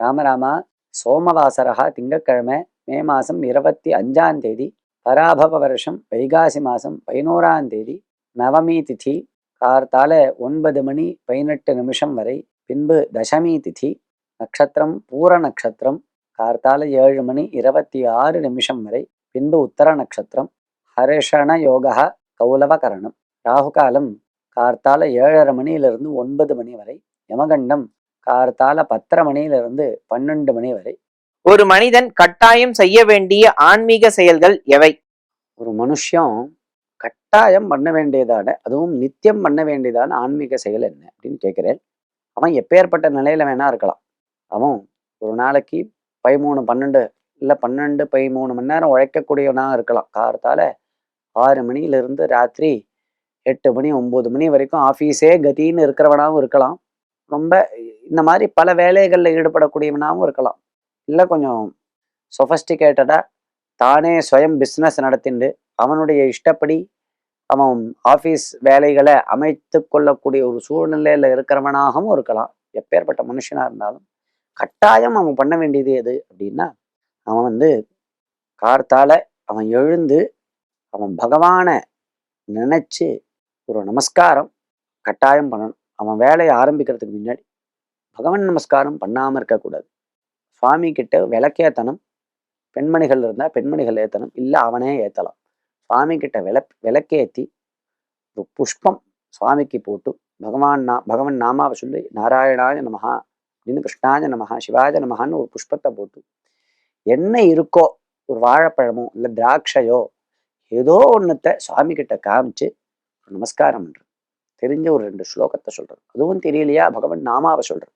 ராமராமா, சோமவாசரா திங்கட்கிழமை மே மாதம் 25ஆம் தேதி, பராபவ வருஷம் வைகாசி மாதம் 11ஆம் தேதி, நவமி திதி கார்த்தால 9 மணி 18 நிமிஷம் வரை, பின்பு தசமி திதி, நட்சத்திரம் பூர நட்சத்திரம் கார்த்தால 7 மணி 26 நிமிஷம் வரை, பின்பு உத்தர நட்சத்திரம், ஹர்ஷண யோகா கௌலவகரணம், ராகுகாலம் கார்த்தால 7:30 மணியிலிருந்து 9 மணி வரை, யமகண்டம் கார்த்தால 10:30 மணியிலிருந்து 12 மணி வரை. ஒரு மனிதன் கட்டாயம் செய்ய வேண்டிய ஆன்மீக செயல்கள் எவை? ஒரு மனுஷன் கட்டாயம் பண்ண வேண்டியதான, அதுவும் நித்தியம் பண்ண வேண்டியதான ஆன்மீக செயல் என்ன அப்படின்னு கேட்கிறேன். அவன் எப்பேற்பட்ட நிலையில வேணா இருக்கலாம். அவன் ஒரு நாளைக்கு 13, 12 இல்லை 12, 13 மணி நேரம் உழைக்கக்கூடியவனா இருக்கலாம். கார்த்தால 6 மணியிலிருந்து ராத்திரி 8 மணி 9 மணி வரைக்கும் ஆஃபீஸே கதின்னு இருக்கிறவனாகவும் இருக்கலாம். ரொம்ப இந்த மாதிரி பல வேலைகளில் ஈடுபடக்கூடியவனாகவும் இருக்கலாம். இல்லை கொஞ்சம் சொஃபஸ்டிகேட்டடாக தானே ஸ்வயம் பிஸ்னஸ் நடத்திண்டு அவனுடைய இஷ்டப்படி அவன் ஆஃபீஸ் வேலைகளை அமைத்து கொள்ளக்கூடிய ஒரு சூழ்நிலையில் இருக்கிறவனாகவும் இருக்கலாம். எப்பேற்பட்ட மனுஷனாக இருந்தாலும் கட்டாயம் அவன் பண்ண வேண்டியது எது அப்படின்னா, அவன் கார்த்தால அவன் எழுந்து அவன் பகவானை நினைச்சு ஒரு நமஸ்காரம் கட்டாயம் பண்ணணும். அவன் வேலையை ஆரம்பிக்கிறதுக்கு முன்னாடி பகவான் நமஸ்காரம் பண்ணாமல் இருக்கக்கூடாது. சுவாமி கிட்ட விளக்கேத்தனம், பெண்மணிகள் இருந்தால் பெண்மணிகள் ஏற்றணும், இல்லை அவனே ஏற்றலாம். சுவாமி கிட்ட விளக்கேற்றி ஒரு புஷ்பம் சுவாமிக்கு போட்டு பகவன் நாமாவை சொல்லி நாராயணாய நமஹா அப்படின்னு, கிருஷ்ணாய நமஹா சிவாய நமஹான்னு ஒரு புஷ்பத்தை போட்டு, என்ன இருக்கோ ஒரு வாழைப்பழமோ இல்லை திராட்சையோ ஏதோ ஒன்றுத்த சுவாமி கிட்ட காமிச்சு நமஸ்காரம் பண்றது. தெரிஞ்ச ஒரு 2 ஸ்லோகத்தை சொல்றது, அதுவும் தெரியலையா பகவன் நாமாவை சொல்றது.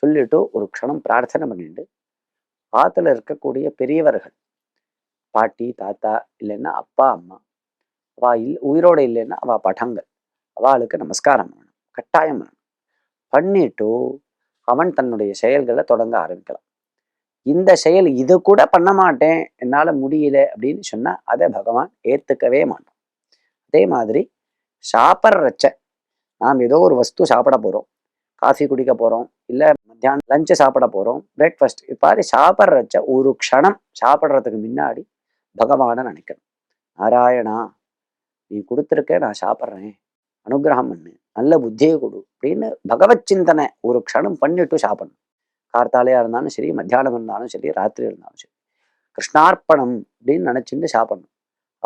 சொல்லிட்டு ஒரு க்ஷணம் பிரார்த்தனை பண்ணிட்டு ஆத்துல இருக்கக்கூடிய பெரியவர்கள், பாட்டி தாத்தா இல்லைன்னா அப்பா அம்மா, அவா உயிரோடு இல்லைன்னா அவ படங்கள், அவளுக்கு நமஸ்காரம் பண்ணணும், கட்டாயம் பண்ணணும். பண்ணிட்டு அவன் தன்னுடைய செயல்களை தொடங்க ஆரம்பிக்கலாம். இந்த செயல் இது கூட பண்ண மாட்டேன் என்னால் முடியல அப்படின்னு சொன்னா அதை பகவான் ஏத்துக்கவே மாட்டான். அதே மாதிரி சாப்பிட்றச்ச நாம் ஏதோ ஒரு வஸ்து சாப்பிட போறோம், காஃபி குடிக்க போறோம், இல்லை மத்தியானம் லஞ்சு சாப்பிட போறோம், பிரேக்ஃபாஸ்ட், இப்பாரி சாப்பிட்றச்ச ஒரு க்ஷணம் சாப்பிட்றதுக்கு முன்னாடி பகவானை நினைக்கணும். நாராயணா, நீ கொடுத்துருக்க, நான் சாப்பிட்றேன், அனுகிரகம் பண்ணு, நல்ல புத்தியை கொடு அப்படின்னு பகவத் சிந்தனை ஒரு க்ஷணம் பண்ணிட்டு சாப்பிடணும். கார்த்தாலையா இருந்தாலும் சரி, மத்தியானம் இருந்தாலும் சரி, ராத்திரி இருந்தாலும் சரி, கிருஷ்ணார்ப்பணம் அப்படின்னு நினைச்சுட்டு சாப்பிடணும்.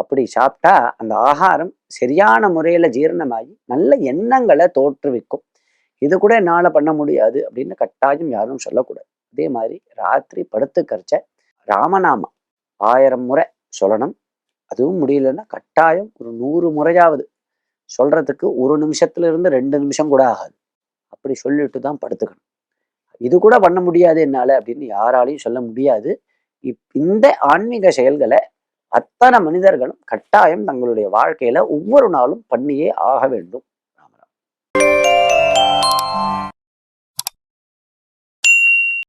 அப்படி சாப்பிட்டா அந்த ஆகாரம் சரியான முறையில ஜீரணமாகி நல்ல எண்ணங்களை தோற்றுவிக்கும். இது கூட என்னால் பண்ண முடியாது அப்படின்னு கட்டாயம் யாரும் சொல்லக்கூடாது. அதே மாதிரி ராத்திரி படுத்துக்கரிச்ச ராமநாமம் 1000 முறை சொல்லணும். அதுவும் முடியலன்னா கட்டாயம் ஒரு 100 முறையாவது சொல்றதுக்கு 1 நிமிஷத்துல 2 நிமிஷம் கூட ஆகாது. அப்படி சொல்லிட்டு தான் படுத்துக்கணும். இது கூட பண்ண முடியாது என்னால அப்படின்னு யாராலையும் சொல்ல முடியாது. இந்த ஆன்மீக செயல்களை அத்தனை மனிதர்களும் கட்டாயம் தங்களுடைய வாழ்க்கையில ஒவ்வொரு நாளும் பண்ணியே ஆக வேண்டும்.